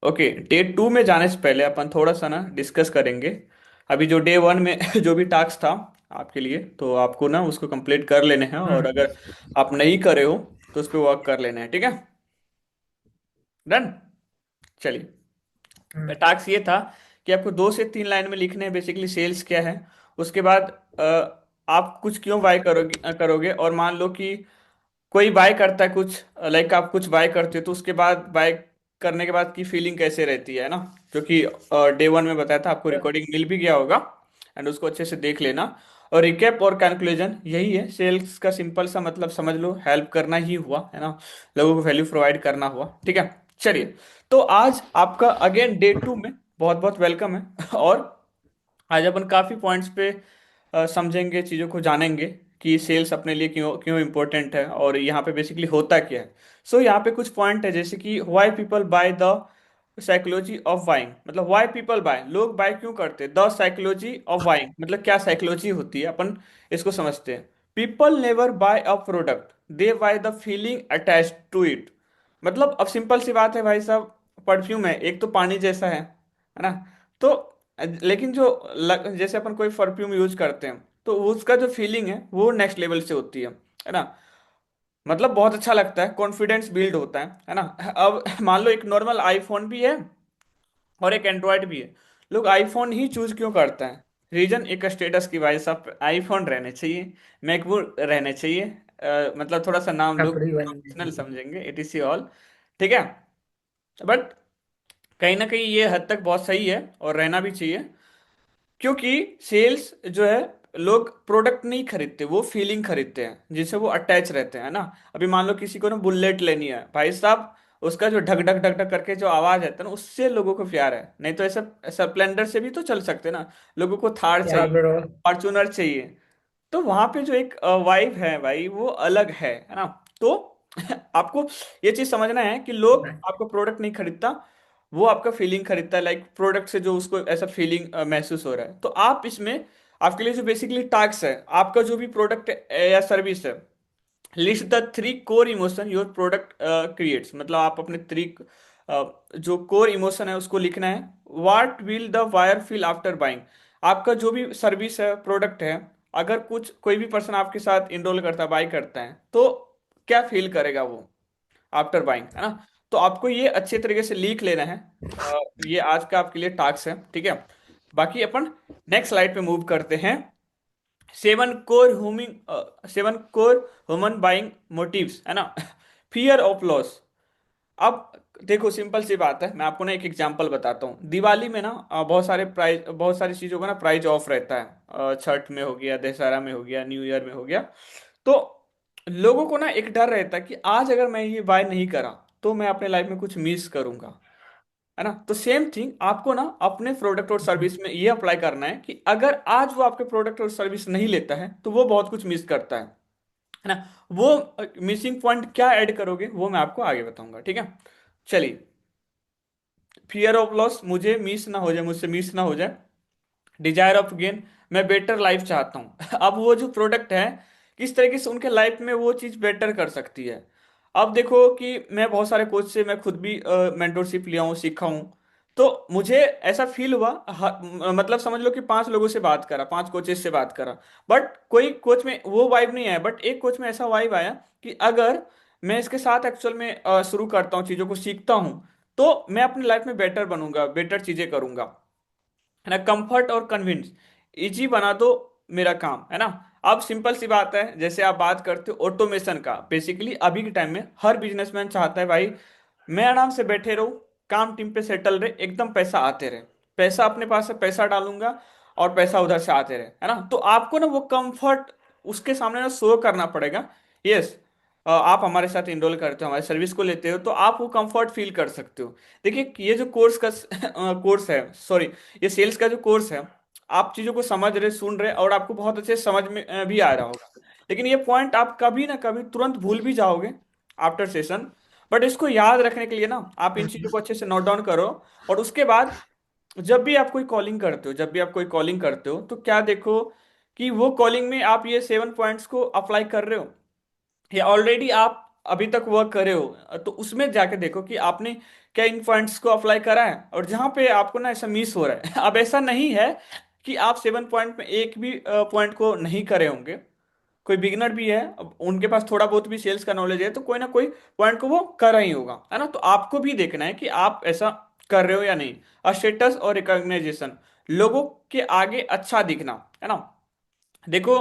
Okay, day to में जाने से पहले अपन थोड़ा सा ना डिस्कस करेंगे। अभी जो डे वन में जो भी टास्क था आपके लिए, तो आपको ना उसको कंप्लीट कर लेने हैं, और हम्म। अगर आप नहीं करे हो तो उस पर वर्क कर लेने हैं, ठीक है। डन। चलिए, हम्म। टास्क ये था कि आपको 2 से 3 लाइन में लिखने हैं बेसिकली सेल्स क्या है। उसके बाद आप कुछ क्यों बाय करोगे, और मान लो कि कोई बाय करता है कुछ, लाइक आप कुछ बाय करते हो तो उसके बाद बाय करने के बाद की फीलिंग कैसे रहती है ना। जो कि डे वन में बताया था, आपको रिकॉर्डिंग मिल भी गया होगा, एंड उसको अच्छे से देख लेना। और रिकैप और कंक्लूजन यही है, सेल्स का सिंपल सा मतलब समझ लो, हेल्प करना ही हुआ है ना, लोगों को वैल्यू प्रोवाइड करना हुआ, ठीक है। चलिए, तो आज आपका अगेन डे टू में बहुत बहुत वेलकम है। और आज अपन काफी पॉइंट्स पे समझेंगे, चीजों को जानेंगे कि सेल्स अपने लिए क्यों क्यों इंपॉर्टेंट है, और यहाँ पे बेसिकली होता क्या है। सो यहाँ पे कुछ पॉइंट है, जैसे कि why people by the psychology of buying, मतलब व्हाई पीपल बाय, लोग बाय क्यों करते हैं। द साइकोलॉजी ऑफ बाइंग मतलब क्या साइकोलॉजी होती है, अपन इसको समझते हैं। People never buy a product, they buy the feeling attached to it. मतलब अब सिंपल सी बात है भाई साहब, परफ्यूम है, एक तो पानी जैसा है ना। तो लेकिन जैसे अपन कोई परफ्यूम यूज करते हैं तो उसका जो फीलिंग है वो नेक्स्ट लेवल से होती है ना। मतलब बहुत अच्छा लगता है, कॉन्फिडेंस बिल्ड होता है ना। अब मान लो एक नॉर्मल आईफोन भी है और एक एंड्रॉयड भी है, लोग आईफोन ही चूज क्यों करते हैं। रीजन एक स्टेटस की वजह से, आईफोन रहने चाहिए, मैकबुक रहने चाहिए, मतलब थोड़ा सा नाम लोग छपड़ी बनने प्रोफेशनल चाहिए। समझेंगे, इट इज ऑल, ठीक है। बट कहीं ना कहीं ये हद तक बहुत सही है और रहना भी चाहिए, क्योंकि सेल्स जो है, लोग प्रोडक्ट नहीं खरीदते, वो फीलिंग खरीदते हैं जिससे वो अटैच रहते हैं ना। अभी मान लो किसी को ना बुलेट लेनी है भाई साहब, उसका जो ढक ढक ढक ढक करके जो आवाज आता है ना, उससे लोगों को प्यार है। नहीं तो ऐसा स्प्लेंडर से भी तो चल सकते ना, लोगों को थार क्या चाहिए, ब्रो? फॉर्चूनर चाहिए। तो वहां पे जो एक वाइब है भाई, वो अलग है ना। तो आपको ये चीज समझना है कि लोग आपको प्रोडक्ट नहीं खरीदता, वो आपका फीलिंग खरीदता है, लाइक प्रोडक्ट से जो उसको ऐसा फीलिंग महसूस हो रहा है। तो आप इसमें, आपके लिए जो बेसिकली टास्क है, आपका जो भी प्रोडक्ट या सर्विस है, list the 3 core emotion your product creates, मतलब आप अपने जो कोर इमोशन है उसको लिखना है। What will the wire feel after buying, आपका जो भी सर्विस है, प्रोडक्ट है, अगर कुछ कोई भी पर्सन आपके साथ इनरोल करता है, बाय करता है, तो क्या फील करेगा वो आफ्टर बाइंग, है ना। तो आपको ये अच्छे तरीके से लिख लेना है। ये आज का आपके लिए टास्क है, ठीक है। बाकी अपन नेक्स्ट स्लाइड पे मूव करते हैं। 7 कोर ह्यूमन बाइंग मोटिव्स, है ना। Fear of loss. अब देखो, सिंपल सी बात है, मैं आपको ना एक एग्जांपल बताता हूँ। दिवाली में ना बहुत सारी चीजों का ना प्राइस ऑफ रहता है। छठ में हो गया, दशहरा में हो गया, न्यू ईयर में हो गया। तो लोगों को ना एक डर रहता है कि आज अगर मैं ये बाय नहीं करा तो मैं अपने लाइफ में कुछ मिस करूंगा, है ना। तो सेम थिंग आपको ना अपने प्रोडक्ट और सर्विस में ये अप्लाई करना है कि अगर आज वो आपके प्रोडक्ट और सर्विस नहीं लेता है तो वो बहुत कुछ मिस करता है ना। वो मिसिंग पॉइंट क्या ऐड करोगे वो मैं आपको आगे बताऊंगा, ठीक है। चलिए, फियर ऑफ लॉस, मुझे मिस ना हो जाए, मुझसे मिस ना हो जाए। डिजायर ऑफ गेन, मैं बेटर लाइफ चाहता हूँ। अब वो जो प्रोडक्ट है, किस तरीके से उनके लाइफ में वो चीज़ बेटर कर सकती है। अब देखो कि मैं बहुत सारे कोच से मैं खुद भी मेंटोरशिप लिया हूँ, सीखा हूँ। तो मुझे ऐसा फील हुआ, मतलब समझ लो कि 5 लोगों से बात करा, 5 कोचेस से बात करा, बट कोई कोच में वो वाइब नहीं आया, बट एक कोच में ऐसा वाइब आया कि अगर मैं इसके साथ एक्चुअल में शुरू करता हूँ, चीज़ों को सीखता हूँ, तो मैं अपनी लाइफ में बेटर बनूंगा, बेटर चीज़ें करूंगा, है ना। कंफर्ट और कन्विंस, इजी बना दो मेरा काम, है ना। अब सिंपल सी बात है, जैसे आप बात करते हो ऑटोमेशन का, बेसिकली अभी के टाइम में हर बिजनेसमैन चाहता है भाई, मैं आराम से बैठे रहूं, काम टीम पे सेटल रहे, एकदम पैसा आते रहे, पैसा अपने पास है, पैसा डालूंगा और पैसा उधर से आते रहे, है ना। तो आपको ना वो कंफर्ट उसके सामने ना शो करना पड़ेगा। यस, आप हमारे साथ इनरोल करते हो, हमारी सर्विस को लेते हो, तो आप वो कंफर्ट फील कर सकते हो। देखिए, ये जो कोर्स का कोर्स है, सॉरी, ये सेल्स का जो कोर्स है, आप चीजों को समझ रहे, सुन रहे, और आपको बहुत अच्छे से समझ में भी आ रहा होगा। लेकिन ये पॉइंट आप कभी ना कभी तुरंत भूल भी जाओगे आफ्टर सेशन। बट इसको याद रखने के लिए ना, आप इन चीजों को अच्छे से नोट डाउन करो। और उसके बाद जब भी आप कोई कॉलिंग करते हो तो क्या देखो कि वो कॉलिंग में आप ये 7 पॉइंट्स को अप्लाई कर रहे हो, या ऑलरेडी आप अभी तक वर्क करे हो, तो उसमें जाके देखो कि आपने क्या इन पॉइंट्स को अप्लाई करा है, और जहां पे आपको ना ऐसा मिस हो रहा है अब ऐसा नहीं है कि आप 7 पॉइंट में एक भी पॉइंट को नहीं करे होंगे। कोई बिगनर भी है, अब उनके पास थोड़ा बहुत भी सेल्स का नॉलेज है, तो कोई ना कोई पॉइंट को वो कर ही होगा, है ना। तो आपको भी देखना है कि आप ऐसा कर रहे हो या नहीं। स्टेटस और रिकॉग्नाइजेशन, लोगों के आगे अच्छा दिखना, है ना। देखो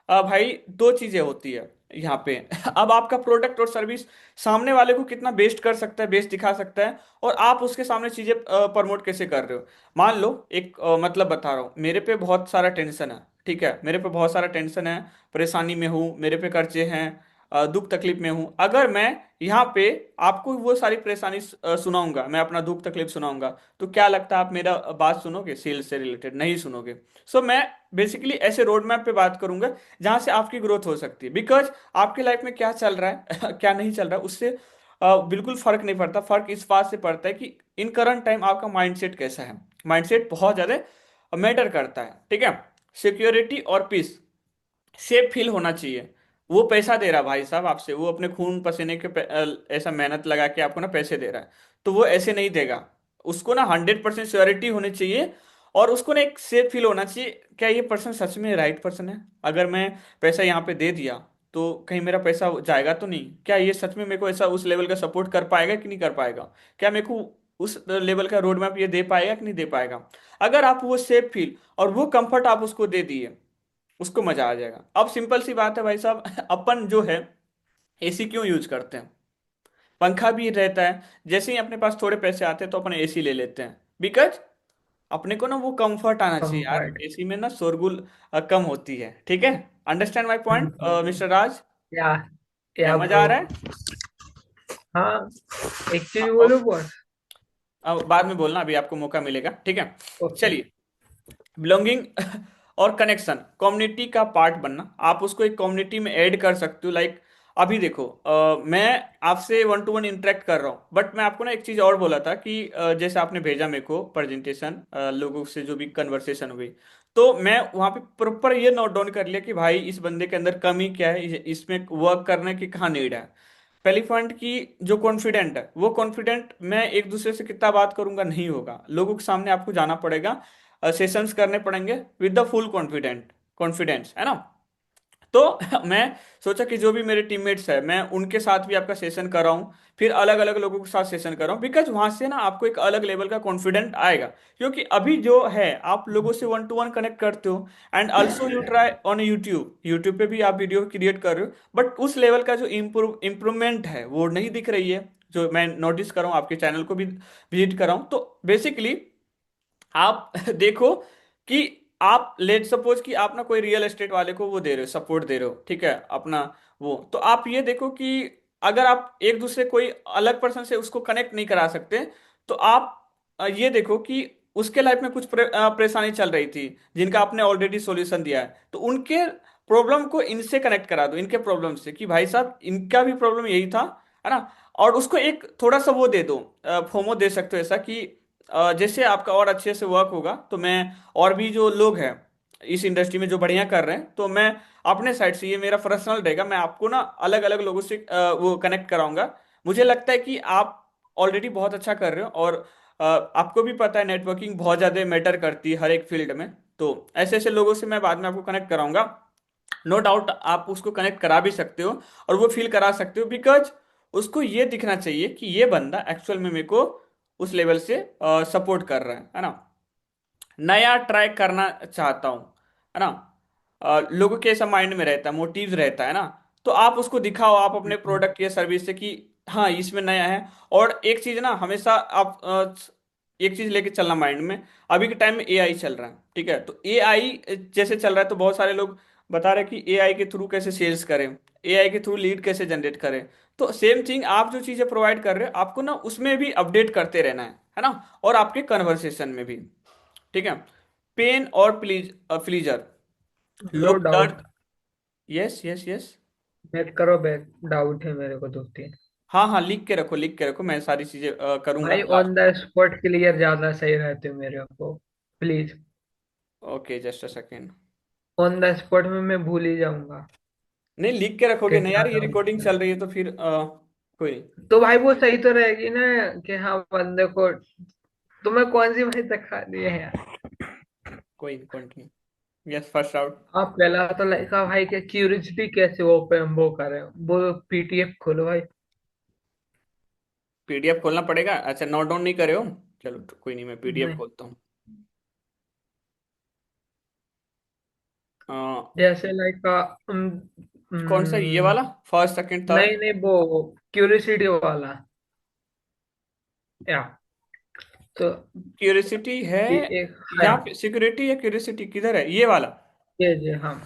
भाई, दो चीजें होती है यहाँ पे अब आपका प्रोडक्ट और सर्विस सामने वाले को कितना बेस्ट कर सकता है, बेस्ट दिखा सकता है, और आप उसके सामने चीजें प्रमोट कैसे कर रहे हो। मान लो एक मतलब बता रहा हूँ, मेरे पे बहुत सारा टेंशन है, ठीक है, मेरे पे बहुत सारा टेंशन है, परेशानी में हूँ, मेरे पे कर्जे हैं, दुख तकलीफ में हूँ। अगर मैं यहाँ पे आपको वो सारी परेशानी सुनाऊंगा, मैं अपना दुख तकलीफ सुनाऊंगा, तो क्या लगता है आप मेरा बात सुनोगे? सेल्स से रिलेटेड नहीं सुनोगे। सो मैं बेसिकली ऐसे रोड मैप पे बात करूंगा जहां से आपकी ग्रोथ हो सकती है, बिकॉज आपकी लाइफ में क्या चल रहा है क्या नहीं चल रहा है, उससे बिल्कुल फर्क नहीं पड़ता। फर्क इस बात से पड़ता है कि इन करंट टाइम आपका माइंडसेट कैसा है। माइंडसेट बहुत ज्यादा मैटर करता है, ठीक है। सिक्योरिटी और पीस, सेफ फील होना चाहिए। वो पैसा दे रहा है भाई साहब आपसे, वो अपने खून पसीने के ऐसा मेहनत लगा के आपको ना पैसे दे रहा है, तो वो ऐसे नहीं देगा। उसको ना 100% श्योरिटी होनी चाहिए, और उसको ना एक सेफ फील होना चाहिए, क्या ये पर्सन सच में राइट पर्सन है। अगर मैं पैसा यहाँ पे दे दिया, तो कहीं मेरा पैसा जाएगा तो नहीं, क्या ये सच में मेरे को ऐसा उस लेवल का सपोर्ट कर पाएगा कि नहीं कर पाएगा, क्या मेरे को उस लेवल का रोड मैप ये दे पाएगा कि नहीं दे पाएगा। अगर आप वो सेफ फील और वो कंफर्ट आप उसको दे दिए, उसको मजा आ जाएगा। अब सिंपल सी बात है भाई साहब अपन जो है एसी क्यों यूज करते हैं, पंखा भी रहता है, जैसे ही अपने पास थोड़े पैसे आते हैं तो अपन एसी ले लेते हैं, बिकॉज अपने को ना वो कंफर्ट आना चाहिए यार। कंफर्ट। एसी में ना शोरगुल कम होती है, ठीक है। अंडरस्टैंड माय पॉइंट मिस्टर राज? या क्या या मजा आ ब्रो। रहा है? हाँ, एक चीज अब बोलूं बॉस? बाद में बोलना, अभी आपको मौका मिलेगा, ठीक है। ओके। चलिए, बिलोंगिंग और कनेक्शन, कम्युनिटी का पार्ट बनना, आप उसको एक कम्युनिटी में ऐड कर सकते हो। लाइक अभी देखो, मैं आपसे 1 to 1 इंटरेक्ट कर रहा हूँ, बट मैं आपको ना एक चीज और बोला था कि जैसे आपने भेजा मेरे को प्रेजेंटेशन, लोगों से जो भी कन्वर्सेशन हुई, तो मैं वहां पे प्रॉपर ये नोट डाउन कर लिया कि भाई इस बंदे के अंदर कमी क्या है, इसमें वर्क करने की कहाँ नीड है। पहली पॉइंट की जो कॉन्फिडेंट है, वो कॉन्फिडेंट मैं एक दूसरे से कितना बात करूंगा नहीं होगा, लोगों के सामने आपको जाना पड़ेगा, सेशंस करने पड़ेंगे विद द फुल कॉन्फिडेंस, है ना। तो मैं सोचा कि जो भी मेरे टीममेट्स है, मैं उनके साथ भी आपका सेशन कराऊं, फिर अलग अलग लोगों के साथ सेशन कराऊं, बिकॉज वहां से ना आपको एक अलग लेवल का कॉन्फिडेंट आएगा। क्योंकि अभी जो है आप लोगों से 1 to 1 कनेक्ट करते हो, and also you try on YouTube, YouTube पे भी आप वीडियो क्रिएट कर रहे हो, बट उस लेवल का जो इम्प्रूवमेंट है वो नहीं दिख रही है, जो मैं नोटिस कर रहा हूँ, आपके चैनल को भी विजिट कर रहा हूँ। तो बेसिकली आप देखो कि आप लेट सपोज कि आप ना कोई रियल एस्टेट वाले को वो दे रहे हो, सपोर्ट दे रहे हो, ठीक है अपना, वो तो आप ये देखो कि अगर आप एक दूसरे कोई अलग पर्सन से उसको कनेक्ट नहीं करा सकते, तो आप ये देखो कि उसके लाइफ में कुछ परेशानी चल रही थी जिनका आपने ऑलरेडी सॉल्यूशन दिया है, तो उनके प्रॉब्लम को इनसे कनेक्ट करा दो, इनके प्रॉब्लम से, कि भाई साहब इनका भी प्रॉब्लम यही था, है ना। और उसको एक थोड़ा सा वो दे दो, फोमो दे सकते हो ऐसा कि जैसे आपका और अच्छे से वर्क होगा, तो मैं और भी जो लोग हैं इस इंडस्ट्री में जो बढ़िया कर रहे हैं, तो मैं अपने साइड से, ये मेरा पर्सनल रहेगा, मैं आपको ना अलग अलग लोगों से वो कनेक्ट कराऊंगा। मुझे लगता है कि आप ऑलरेडी बहुत अच्छा कर रहे हो, और आपको भी पता है नेटवर्किंग बहुत ज़्यादा मैटर करती है हर एक फील्ड में। तो ऐसे ऐसे लोगों से मैं बाद में आपको कनेक्ट कराऊंगा। नो डाउट आप उसको कनेक्ट करा भी सकते हो, और वो फील करा सकते हो, बिकॉज उसको ये दिखना चाहिए कि ये बंदा एक्चुअल में मेरे को उस लेवल से सपोर्ट कर रहा है ना। नया ट्राई करना चाहता हूँ, है ना। लोगों के ऐसा माइंड में रहता है, मोटिव रहता है ना, तो आप उसको दिखाओ, आप अपने प्रोडक्ट या सर्विस से कि हाँ इसमें नया है। और एक चीज ना हमेशा आप एक चीज लेके चलना माइंड में, अभी के टाइम में एआई चल रहा है, ठीक है, तो एआई जैसे चल रहा है, तो बहुत सारे लोग बता रहे हैं कि एआई के थ्रू कैसे सेल्स करें, एआई के थ्रू लीड कैसे जनरेट करें। तो सेम थिंग, आप जो चीजें प्रोवाइड कर रहे हो, आपको ना उसमें भी अपडेट करते रहना है ना, और आपके कन्वर्सेशन में भी, ठीक है। पेन और प्लीजर, ब्रो लोग दर्द, doubt. Yes yes yes. Back करो बैक, डाउट है मेरे को 2 3। हाँ हाँ, लिख के रखो, लिख के रखो, मैं सारी चीजें करूंगा भाई last. On the spot clear ज्यादा सही रहते मेरे को, please. Okay, just a second. On the spot में मैं भूल ही जाऊंगा। नहीं, लिख के रखोगे ना कितना यार, ये था रिकॉर्डिंग उसका? चल रही है तो फिर कोई नहीं। तो भाई वो सही तो रहेगी ना, कि हाँ बंदे को। तुम्हें कौन सी भाई दिखा दी है यार? कोई नहीं, कंटिन्यू। Yes, first out. आप पहला तो लड़का भाई के क्यूरियोसिटी कैसे ओपन वो करे, वो पीटीएफ खोलो भाई। पीडीएफ खोलना पड़ेगा? अच्छा, नोट डाउन नहीं करे हो? चलो तो कोई नहीं, मैं पीडीएफ नहीं, खोलता हूँ। अ, जैसे लाइक कौन सा, ये वाला? First, second, third? नहीं नहीं, वो क्यूरियोसिटी वाला। या तो क्यूरियोसिटी है। ये एक है। यहाँ पे सिक्योरिटी या क्यूरियोसिटी किधर है, ये वाला? ये हाँ।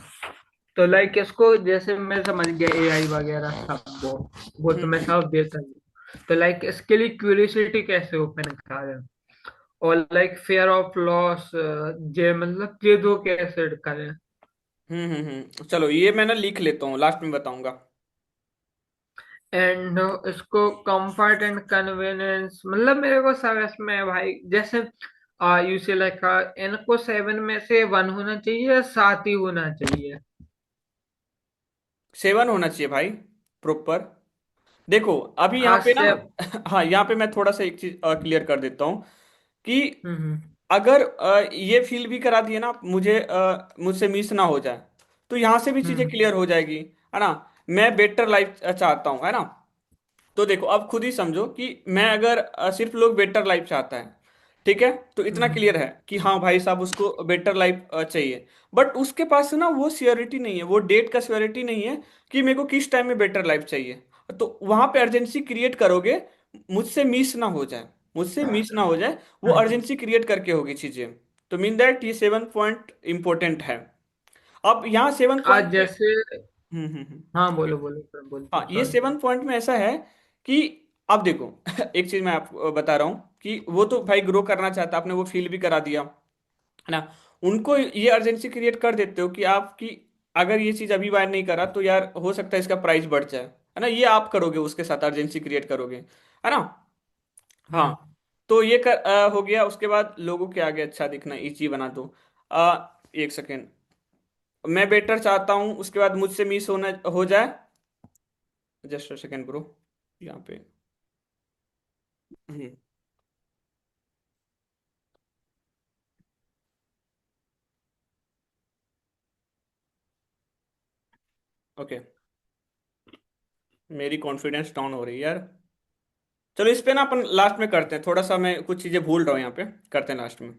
तो लाइक इसको जैसे मैं समझ गया, एआई वगैरह सब वो तो मैं हम्म। सब देता हूँ। तो लाइक इसके लिए क्यूरियोसिटी कैसे ओपन करें, और लाइक फेयर ऑफ लॉस, जे मतलब ये दो कैसे करें। चलो ये मैं ना लिख लेता हूँ, लास्ट में बताऊंगा। एंड इसको कंफर्ट एंड कन्वीनियंस, मतलब मेरे को समझ में है भाई, जैसे यू से लाइक इनको 7 में से 1 होना चाहिए या 7 ही होना चाहिए? 7 होना चाहिए भाई, प्रॉपर। देखो अभी यहाँ आज पे ना, से। हाँ यहाँ पे मैं थोड़ा सा एक चीज क्लियर कर देता हूँ कि हम्म। अगर ये फील भी करा दिए ना मुझे, मुझसे मिस ना हो जाए, तो यहाँ से भी चीजें हम्म। क्लियर हो जाएगी, है ना। मैं बेटर लाइफ चाहता हूँ, है ना। तो देखो अब खुद ही समझो कि मैं अगर सिर्फ लोग बेटर लाइफ चाहता है, ठीक है, तो इतना हम्म। क्लियर है कि हाँ भाई साहब उसको बेटर लाइफ चाहिए। बट उसके पास ना वो श्योरिटी नहीं है, वो डेट का श्योरिटी नहीं है कि मेरे को किस टाइम में बेटर लाइफ चाहिए। तो वहां पे अर्जेंसी क्रिएट करोगे, मुझसे मिस ना हो जाए, मुझसे मिस ना हो जाए, वो हम्म। अर्जेंसी क्रिएट करके होगी चीजें। तो मीन दैट ये 7 पॉइंट इंपॉर्टेंट है। अब यहाँ 7 पॉइंट आज में जैसे। हम्म। हाँ बोलो बोलो, सर हाँ, बोलते ये सॉरी। 7 पॉइंट में ऐसा है कि अब देखो एक चीज मैं आपको बता रहा हूँ कि वो तो भाई ग्रो करना चाहता, आपने वो फील भी करा दिया, है ना। उनको ये अर्जेंसी क्रिएट कर देते हो कि आपकी, अगर ये चीज अभी बाय नहीं करा तो यार हो सकता है इसका प्राइस बढ़ जाए, है ना। ये आप करोगे, उसके साथ अर्जेंसी क्रिएट करोगे, है ना। हाँ, हम्म। तो ये हो गया। उसके बाद लोगों के आगे अच्छा दिखना इजी बना दो। एक सेकेंड, मैं बेटर चाहता हूँ, उसके बाद मुझसे मिस होना हो जाए। जस्ट अ सेकेंड ब्रो, यहाँ पे। हम्म, ओके। मेरी कॉन्फिडेंस डाउन हो रही है यार। चलो इस पे ना अपन लास्ट में करते हैं, थोड़ा सा मैं कुछ चीजें भूल रहा हूँ यहाँ पे, करते हैं लास्ट में।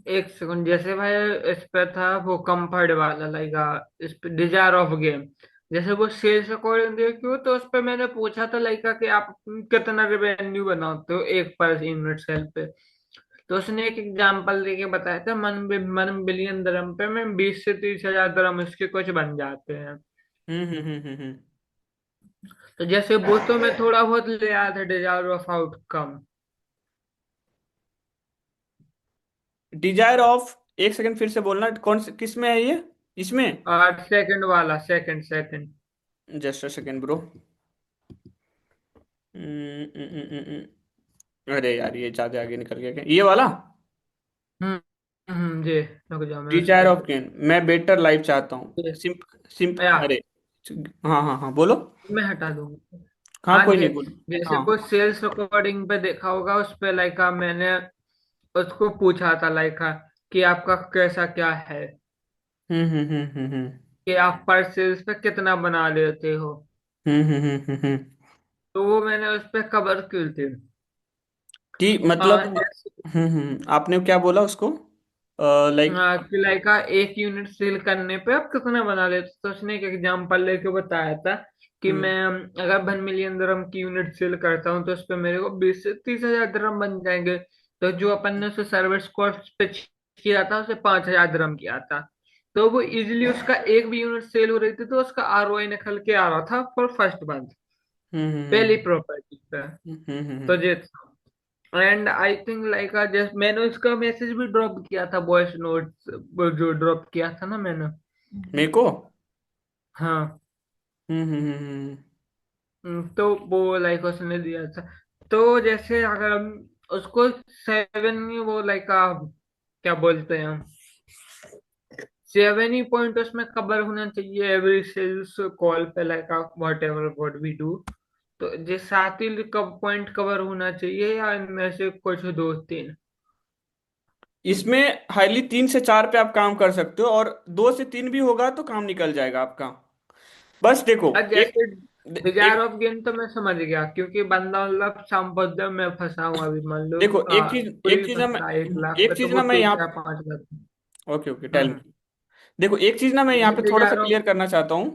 एक सेकंड, जैसे भाई इस पे था वो कंफर्ट वाला, लाइक इस पे डिजायर ऑफ गेम, जैसे वो सेल्स अकॉर्डिंग देखियो, तो उस पे मैंने पूछा था लाइक कि आप कितना रेवेन्यू बनाते हो एक पर यूनिट सेल पे। तो उसने एक एग्जांपल देके बताया था, 1 बिलियन दरम पे मैं 20 से 30 हजार दरम इसके कुछ बन जाते हैं। हम्म। तो जैसे वो तो मैं थोड़ा बहुत ले आया था, desire of outcome. Desire of, एक सेकंड फिर से बोलना, कौन से, किस में है ये, इसमें? 8 सेकंड वाला, second second. Just a second bro. अरे यार ये ज्यादा आगे निकल गया क्या, ये वाला? जी। रुक जाओ, मैं डिजायर उसको। ऑफ गेन, मैं बेटर लाइफ चाहता हूँ, ये, सिंप सिंप या अरे, हाँ हाँ हाँ, बोलो। मैं हटा दूंगा। हाँ आज कोई नहीं, बोलो। जैसे हाँ। वो सेल्स रिकॉर्डिंग पे देखा होगा, उस पे लाइक मैंने उसको पूछा था लाइक कि आपका कैसा क्या है, हम्म। कि आप पर सेल्स पे कितना बना लेते हो। हम्म। तो वो मैंने उस पे कवर की थी। कि मतलब जैसे आपने क्या बोला उसको, लाइक? कि लाइक एक यूनिट सेल करने पे आप कितना बना लेते हो। तो उसने एक एग्जांपल लेके बताया था कि हम्म मैं अगर 1 मिलियन दरम की यूनिट सेल करता हूँ, तो उस पे मेरे को 20 से 30 हजार दरम बन जाएंगे। तो जो अपन ने उसे सर्विस कॉस्ट पे किया था, उसे 5 हजार दरम किया था। तो वो इजिली उसका एक भी यूनिट सेल हो रही थी, तो उसका आरओआई निकल के आ रहा था फॉर फर्स्ट मंथ, पहली प्रॉपर्टी पे। तो हम्म। ये, and I think like just मैंने उसका मैसेज भी ड्रॉप किया था, वॉइस नोट्स जो ड्रॉप किया था ना मैंने। मेरे को। हाँ। हम्म। तो वो लाइक उसने दिया था। तो जैसे अगर हम उसको 7 वो लाइक क्या बोलते हैं, सेवन ही पॉइंट उसमें कवर होना चाहिए एवरी सेल्स कॉल पे, like whatever what we do. तो ये सात ही पॉइंट कवर होना चाहिए, या इनमें से कुछ दो तीन? इसमें हाईली 3 से 4 पे आप काम कर सकते हो, और 2 से 3 भी होगा तो काम निकल जाएगा आपका। बस देखो अब एक जैसे डिजायर एक ऑफ गेम तो मैं समझ गया, क्योंकि बंदा मतलब संपदा में फंसा हूँ अभी, मान लो देखो एक चीज कोई एक भी चीज ना मैं बंदा 1 लाख एक पे, तो चीज वो ना मैं तीन यहाँ या 5 लाख। ओके ओके टेल हम्म। मी। देखो एक चीज ना मैं यहाँ जैसे पे थोड़ा सा डिजायर ऑफ। क्लियर करना चाहता हूँ।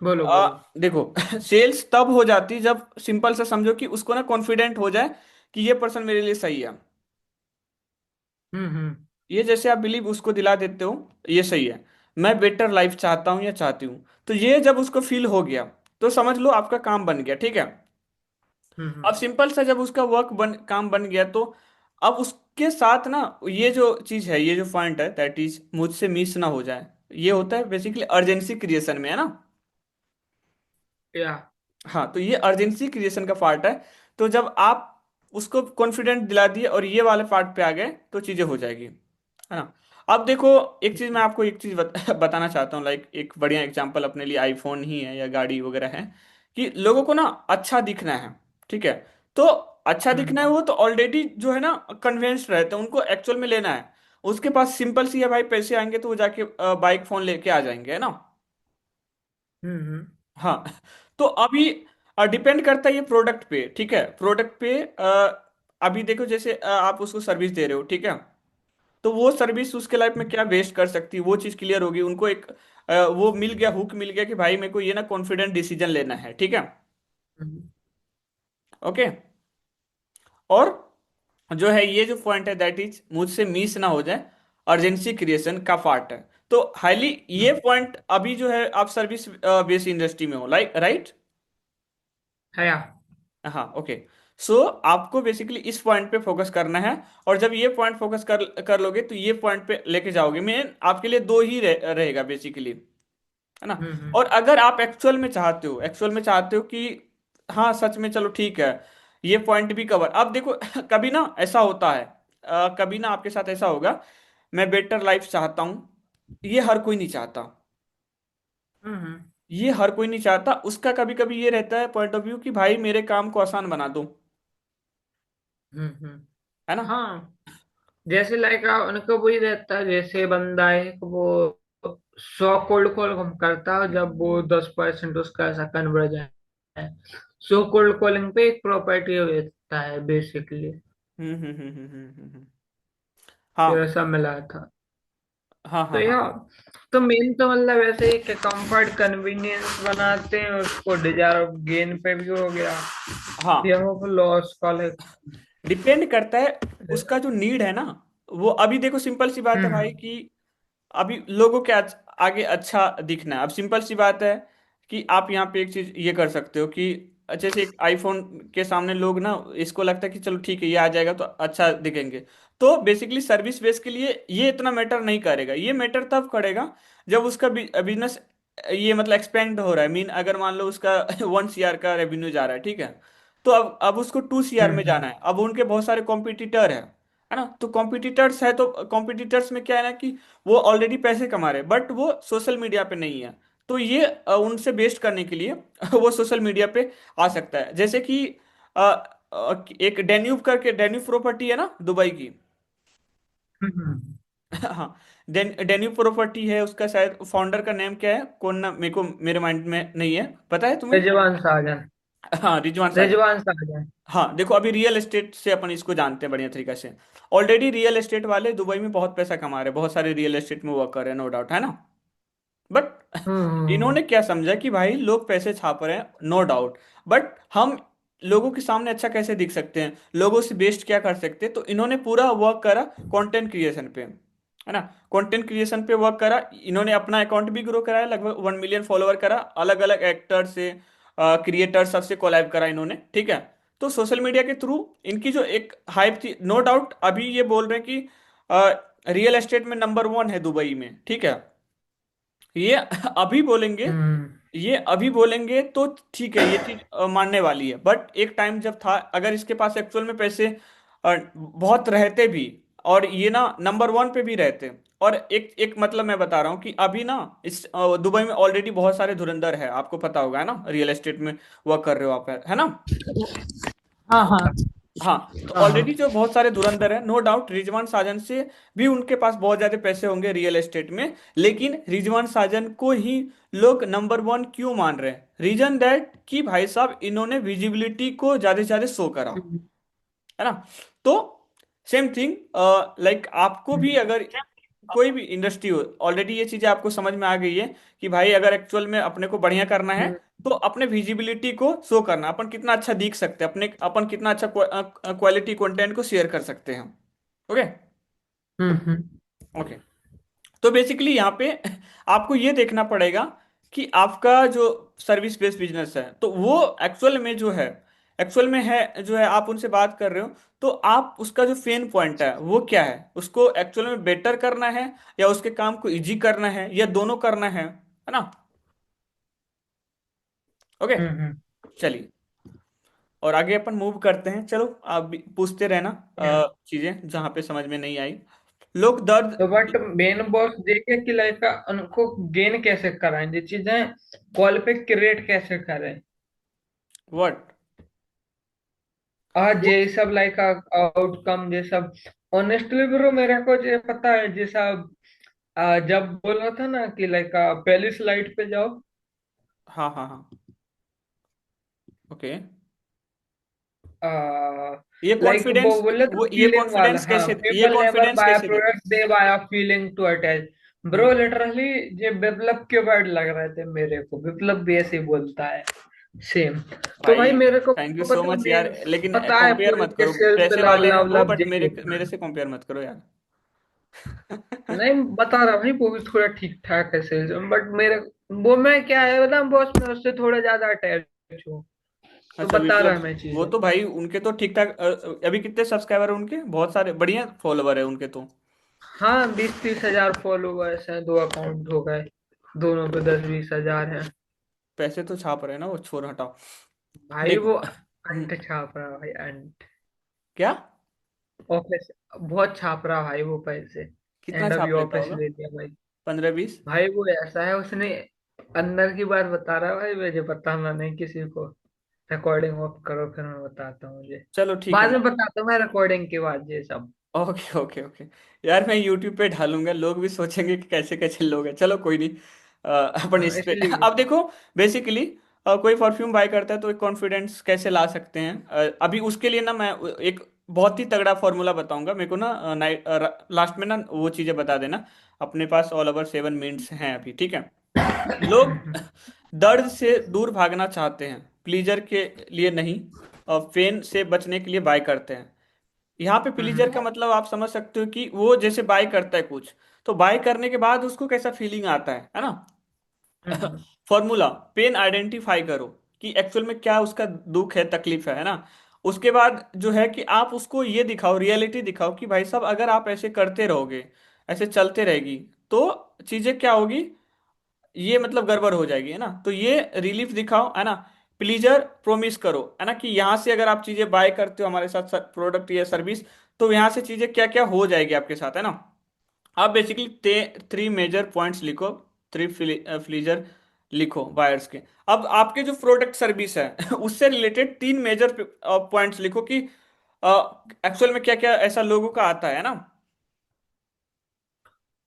बोलो आ, बोलो। देखो सेल्स तब हो जाती जब सिंपल सा समझो कि उसको ना कॉन्फिडेंट हो जाए कि ये पर्सन मेरे लिए सही है। हम्म। ये जैसे आप बिलीव उसको दिला देते हो ये सही है, मैं बेटर लाइफ चाहता हूँ या चाहती हूँ, तो ये जब उसको फील हो गया तो समझ लो आपका काम बन गया, ठीक है। हम्म। अब सिंपल सा जब उसका काम बन गया, तो अब उसके साथ ना ये जो चीज है, ये जो पॉइंट है दैट इज मुझसे मिस ना हो जाए, ये होता है बेसिकली अर्जेंसी क्रिएशन में, है ना। या। हाँ, तो ये अर्जेंसी क्रिएशन का पार्ट है। तो जब आप उसको कॉन्फिडेंट दिला दिए और ये वाले पार्ट पे आ गए तो चीजें हो जाएगी, है ना। अब देखो एक चीज मैं आपको एक चीज बताना चाहता हूँ, लाइक एक बढ़िया एग्जांपल अपने लिए आईफोन ही है या गाड़ी वगैरह है, कि लोगों को ना अच्छा दिखना है, ठीक है। तो अच्छा दिखना है, हम्म वो तो ऑलरेडी जो है ना कन्विंस्ड रहते हैं, उनको एक्चुअल में लेना है। उसके पास सिंपल सी है भाई, पैसे आएंगे तो वो जाके बाइक फोन लेके आ जाएंगे, है ना। हम्म। हाँ तो अभी डिपेंड करता है ये प्रोडक्ट पे, ठीक है। प्रोडक्ट पे अभी देखो जैसे आप उसको सर्विस दे रहे हो, ठीक है। तो वो सर्विस उसके लाइफ में क्या वेस्ट कर सकती है, वो चीज़ क्लियर होगी उनको। एक वो मिल गया, हुक मिल गया कि भाई मेरे को ये ना कॉन्फिडेंट डिसीजन लेना है, ठीक है। हम्म। ओके। और जो है ये जो पॉइंट है दैट इज मुझसे मिस ना हो जाए, अर्जेंसी क्रिएशन का पार्ट है। तो हाईली ये हम्म। पॉइंट अभी जो है आप सर्विस बेस्ड इंडस्ट्री में हो, लाइक राइट। है या। हाँ ओके। सो आपको बेसिकली इस पॉइंट पे फोकस करना है, और जब ये पॉइंट फोकस कर कर लोगे तो ये पॉइंट पे लेके जाओगे। मेन आपके लिए दो ही रहेगा बेसिकली, है ना। हम्म। और अगर आप एक्चुअल में चाहते हो कि हाँ सच में चलो ठीक है, ये पॉइंट भी कवर, अब देखो कभी ना ऐसा होता है, कभी ना आपके साथ ऐसा होगा, मैं बेटर लाइफ चाहता हूँ, ये हर कोई नहीं चाहता। हम्म। ये हर कोई नहीं चाहता, उसका कभी कभी ये रहता है पॉइंट ऑफ व्यू कि भाई मेरे काम को आसान बना दो, हम्म। है ना। हाँ, जैसे लाइक उनको वही रहता है, जैसे बंदा है वो 100 कोल्ड कॉल कम करता है, जब वो 10% उसका ऐसा कन्वर्ज है। 100 कोल्ड कॉलिंग पे एक प्रॉपर्टी रहता है बेसिकली। तो हाँ ऐसा मिला था। हाँ तो हाँ हाँ यार, तो मेन तो मतलब ऐसे ही कि कंफर्ट कन्वीनियंस बनाते हैं, उसको डिजायर ऑफ गेन पे भी हो गया, हाँ। Fear of loss call. Depend करता है उसका जो नीड है ना, वो अभी देखो सिंपल सी बात है भाई हम्म। कि अभी लोगों के आगे अच्छा दिखना है। अब सिंपल सी बात है कि आप यहाँ पे एक चीज ये कर सकते हो कि जैसे एक आईफोन के सामने लोग ना, इसको लगता है कि चलो ठीक है ये आ जाएगा तो अच्छा दिखेंगे। तो बेसिकली सर्विस बेस के लिए ये इतना मैटर नहीं करेगा, ये मैटर तब करेगा जब उसका बिजनेस ये मतलब एक्सपेंड हो रहा है। मीन अगर मान लो उसका 1 CR का रेवेन्यू जा रहा है, ठीक है। तो अब उसको 2 CR में जाना हम्म। है, अब उनके बहुत सारे कॉम्पिटिटर है ना। तो कॉम्पिटिटर्स है, तो कॉम्पिटिटर्स में क्या है ना कि वो ऑलरेडी पैसे कमा रहे हैं बट वो सोशल मीडिया पे नहीं है। तो ये उनसे बेस्ट करने के लिए वो सोशल मीडिया पे आ सकता है। जैसे कि अ, एक डेन्यूब करके, डेन्यूब प्रॉपर्टी है ना दुबई की। हम्म। हाँ, डेन्यूब प्रॉपर्टी है, उसका शायद फाउंडर का नेम क्या है, कौन ना, मेरे को मेरे माइंड में नहीं है, पता है तुम्हें। रिजवान साजन। हाँ रिजवान साजन। रिजवान साजन। हाँ देखो अभी रियल एस्टेट से अपन इसको जानते हैं बढ़िया तरीके से। ऑलरेडी रियल एस्टेट वाले दुबई में बहुत पैसा कमा रहे हैं, बहुत सारे रियल एस्टेट में वर्क कर रहे हैं, नो डाउट, है ना। बट हम्म। इन्होंने क्या समझा कि भाई लोग पैसे छाप रहे हैं, नो डाउट, बट हम लोगों के सामने अच्छा कैसे दिख सकते हैं, लोगों से बेस्ट क्या कर सकते हैं, तो इन्होंने पूरा वर्क करा कंटेंट क्रिएशन पे, है ना। कंटेंट क्रिएशन पे वर्क करा, इन्होंने अपना अकाउंट भी ग्रो कराया, लगभग 1 मिलियन फॉलोवर करा, अलग अलग एक्टर से क्रिएटर सबसे कोलैब करा इन्होंने, ठीक है। तो सोशल मीडिया के थ्रू इनकी जो एक हाइप थी, नो डाउट अभी ये बोल रहे हैं कि रियल एस्टेट में नंबर 1 है दुबई में, ठीक है। ये अभी बोलेंगे, हम्म। ये अभी बोलेंगे तो ठीक है, ये चीज मानने वाली है। बट एक टाइम जब था, अगर इसके पास एक्चुअल में पैसे बहुत रहते भी और ये ना नंबर वन पे भी रहते हैं। और एक एक मतलब मैं बता रहा हूँ कि अभी ना इस दुबई में ऑलरेडी बहुत सारे धुरंधर है, आपको पता होगा है ना, रियल एस्टेट में वर्क कर रहे हो आप, है ना। हाँ हाँ हाँ, तो हाँ हाँ। ऑलरेडी जो बहुत सारे धुरंधर हैं, नो डाउट रिजवान साजन से भी उनके पास बहुत ज्यादा पैसे होंगे रियल एस्टेट में, लेकिन रिजवान साजन को ही लोग नंबर वन क्यों मान रहे हैं? रीजन दैट कि भाई साहब इन्होंने विजिबिलिटी को ज्यादा से ज्यादा शो करा, हम्म, है ना। तो सेम थिंग, लाइक आपको भी हम्म, अगर कोई भी इंडस्ट्री हो, ऑलरेडी ये चीजें आपको समझ में आ गई है कि भाई अगर एक्चुअल में अपने को बढ़िया करना है, हम्म, तो अपने विजिबिलिटी को शो करना, अपन कितना अच्छा दिख सकते हैं, अपने अपन कितना अच्छा क्वालिटी कंटेंट को शेयर कर सकते हैं। ओके। हम्म। ओके। तो बेसिकली यहाँ पे आपको ये देखना पड़ेगा कि आपका जो सर्विस बेस्ड बिजनेस है, तो वो एक्चुअल में जो है, एक्चुअल में है जो है, आप उनसे बात कर रहे हो, तो आप उसका जो पेन पॉइंट है वो क्या है, उसको एक्चुअल में बेटर करना है या उसके काम को इजी करना है या दोनों करना है ना। ओके। हम्म। चलिए, और आगे अपन मूव करते हैं, चलो आप भी पूछते रहना Yeah. चीजें जहां पे समझ में नहीं आई। लोग दर्द। तो बट मेन बॉस देखे कि लाइक उनको गेन कैसे कराएं ये चीजें, कॉल पे क्रिएट कैसे करें। व्हाट? आज ये सब लाइक आउटकम ये सब, ऑनेस्टली ब्रो मेरे को ये पता है ये सब। जब बोला था ना कि लाइक पहली स्लाइड पे जाओ। हाँ हाँ हाँ। ओके। ये लाइक वो कॉन्फिडेंस, बोले तो वो फीलिंग वाला, हाँ, ये पीपल नेवर कॉन्फिडेंस बाय कैसे दे? Product they by a feeling to attach. Bro hmm. Literally ये विप्लव के वर्ड लग रहे थे मेरे को, विप्लव भी ऐसे ही बोलता है सेम। तो भाई भाई मेरे को थैंक यू सो पता मच यार, मेन लेकिन पता है कंपेयर पूरी मत के करो, सेल्स पे पैसे लव वाले हैं लव वो, लव बट यही मेरे होता मेरे है। से कंपेयर मत करो यार। नहीं बता रहा भाई, वो भी थोड़ा ठीक ठाक है सेल्स, बट मेरे वो मैं क्या है बता बॉस, मैं उससे थोड़ा ज्यादा अटैच हूँ। तो अच्छा बता रहा विप्लव, मैं वो चीजें। तो भाई उनके तो ठीक ठाक, अभी कितने सब्सक्राइबर है उनके? बहुत सारे बढ़िया फॉलोवर है उनके तो। हाँ 20-30 हजार फॉलोवर्स हैं, 2 अकाउंट हो गए, दोनों पे 10-20 हजार हैं। पैसे तो छाप रहे हैं ना वो, छोड़ हटाओ। भाई देखो वो हम्म, अंट छाप रहा भाई, अंट क्या? ऑफिस बहुत छाप रहा भाई वो पैसे। कितना एंड अभी छाप लेता ऑफिस होगा? ले लिया भाई। 15-20? भाई वो ऐसा है उसने, अंदर की बात बता रहा है भाई, मुझे बताना नहीं किसी को। रिकॉर्डिंग ऑफ करो फिर मैं बताता हूँ मुझे। चलो ठीक है बाद ना। में बताता हूँ मैं रिकॉर्डिंग के बाद ये सब। Okay okay okay. यार मैं यूट्यूब पे डालूंगा, लोग भी सोचेंगे कि कैसे कैसे लोग हैं, चलो कोई नहीं। अपन हाँ इस पे इसलिए। अब देखो, बेसिकली कोई परफ्यूम बाय करता है तो एक कॉन्फिडेंस कैसे ला सकते हैं, अभी उसके लिए ना मैं एक बहुत ही तगड़ा फॉर्मूला बताऊंगा, मेरे को ना नाइट लास्ट में ना वो चीजें बता देना। अपने पास ऑल ओवर 7 मिनट्स हैं अभी, ठीक है। लोग दर्द से दूर भागना चाहते हैं, प्लीजर के लिए नहीं, और पेन से बचने के लिए बाय करते हैं। यहाँ पे प्लीजर का मतलब आप समझ सकते हो कि वो जैसे बाय करता है कुछ, तो बाय करने के बाद उसको कैसा फीलिंग आता है ना। फॉर्मूला, पेन आइडेंटिफाई करो कि एक्चुअल में क्या उसका दुख है, तकलीफ है ना। उसके बाद जो है कि आप उसको ये दिखाओ, रियलिटी दिखाओ कि भाई साहब अगर आप ऐसे करते रहोगे, ऐसे चलते रहेगी, तो चीजें क्या होगी, ये मतलब गड़बड़ हो जाएगी, है ना। तो ये रिलीफ दिखाओ, है ना। प्लीजर प्रोमिस करो, है ना, कि यहाँ से अगर आप चीजें बाय करते हो हमारे साथ प्रोडक्ट या सर्विस, तो यहाँ से चीजें क्या क्या हो जाएगी आपके साथ, है ना। आप बेसिकली 3 मेजर पॉइंट्स लिखो, 3 फ्लीजर लिखो बायर्स के। अब आपके जो प्रोडक्ट सर्विस है उससे रिलेटेड 3 मेजर पॉइंट्स लिखो कि एक्चुअल में क्या क्या ऐसा लोगों का आता है ना।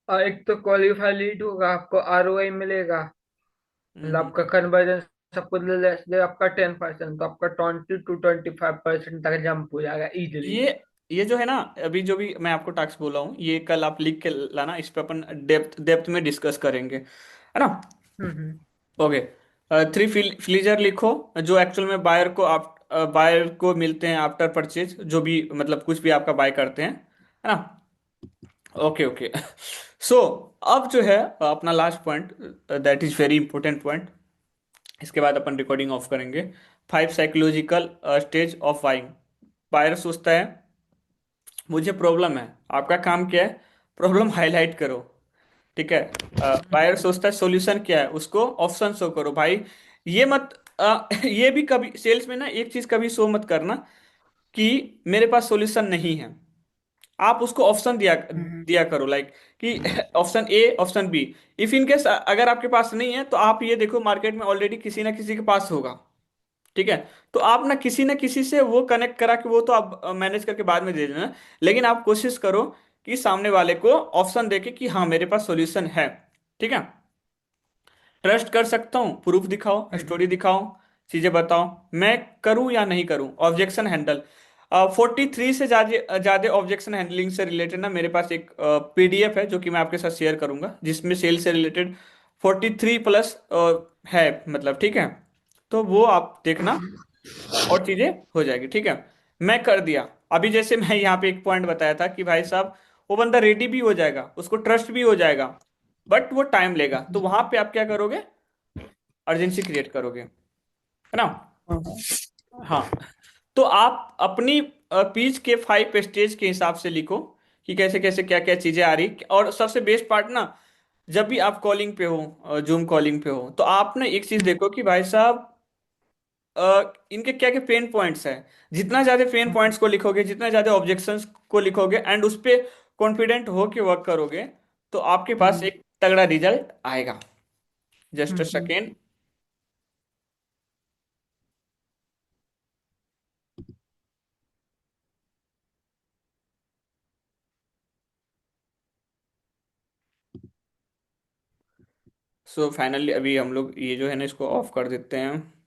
एक तो क्वालिफाई लीड होगा, आपको ROI मिलेगा, मतलब हम्म। आपका कन्वर्जन सब कुछ लेस दे आपका 10%, तो आपका 20 to 25% तक जंप हो जाएगा इजिली। ये जो है ना, अभी जो भी मैं आपको टास्क बोला हूँ, ये कल आप लिख के लाना, इस पे अपन डेप्थ डेप्थ में डिस्कस करेंगे, है ना। हम्म। ओके। 3 फ्लीजर लिखो जो एक्चुअल में बायर को आप बायर को मिलते हैं आफ्टर परचेज, जो भी मतलब कुछ भी आपका बाय करते हैं, है ना। Okay okay. सो अब जो है अपना last point, that is very important point, इसके बाद अपन रिकॉर्डिंग ऑफ करेंगे। 5 psychological stage of buying. Buyer सोचता है मुझे प्रॉब्लम है, आपका काम क्या है, प्रॉब्लम हाईलाइट करो, ठीक है। बायर सोचता है सॉल्यूशन क्या है, उसको ऑप्शन शो करो भाई। ये मत ये भी कभी सेल्स में ना एक चीज कभी शो मत करना कि मेरे पास सॉल्यूशन नहीं है। आप उसको ऑप्शन दिया हम्म, दिया करो, लाइक कि option A, option B. If in case अगर आपके पास नहीं है, तो आप ये देखो मार्केट में ऑलरेडी किसी ना किसी के पास होगा। ठीक है, तो आप ना किसी से वो कनेक्ट करा कि वो तो आप मैनेज करके बाद में दे देना, लेकिन आप कोशिश करो कि सामने वाले को ऑप्शन देके कि हाँ मेरे पास सॉल्यूशन है। ठीक है, ट्रस्ट कर सकता हूँ, प्रूफ दिखाओ, हम्म, स्टोरी दिखाओ, चीजें बताओ, मैं करूँ या नहीं करूँ। ऑब्जेक्शन हैंडल, 43 से ज्यादा ज्यादा ऑब्जेक्शन हैंडलिंग से रिलेटेड ना मेरे पास एक पीडीएफ है, जो कि मैं आपके साथ शेयर करूंगा, जिसमें सेल से रिलेटेड 43 प्लस है, मतलब ठीक है। तो वो आप देखना और चीजें हो जाएगी। ठीक है, मैं कर दिया। अभी जैसे मैं यहाँ पे एक पॉइंट बताया था कि भाई साहब वो बंदा रेडी भी हो जाएगा, उसको ट्रस्ट भी हो जाएगा, बट वो टाइम लेगा, तो वहां पे आप क्या करोगे, अर्जेंसी क्रिएट करोगे, है ना। हाँ, हाँ, तो आप अपनी पीच के 5 स्टेज के हिसाब से लिखो कि कैसे कैसे क्या क्या चीजें आ रही। और सबसे बेस्ट पार्ट ना, जब भी आप कॉलिंग पे हो, जूम कॉलिंग पे हो, तो आप ना एक चीज देखो कि भाई साहब इनके क्या क्या पेन पॉइंट्स हैं। जितना ज्यादा पेन पॉइंट्स को लिखोगे, जितना ज्यादा ऑब्जेक्शंस को लिखोगे, एंड उस पे कॉन्फिडेंट हो के वर्क करोगे, तो आपके पास हम्म, एक तगड़ा रिजल्ट आएगा। Just a hmm. Second. So finally अभी हम लोग ये जो है ना इसको ऑफ कर देते हैं।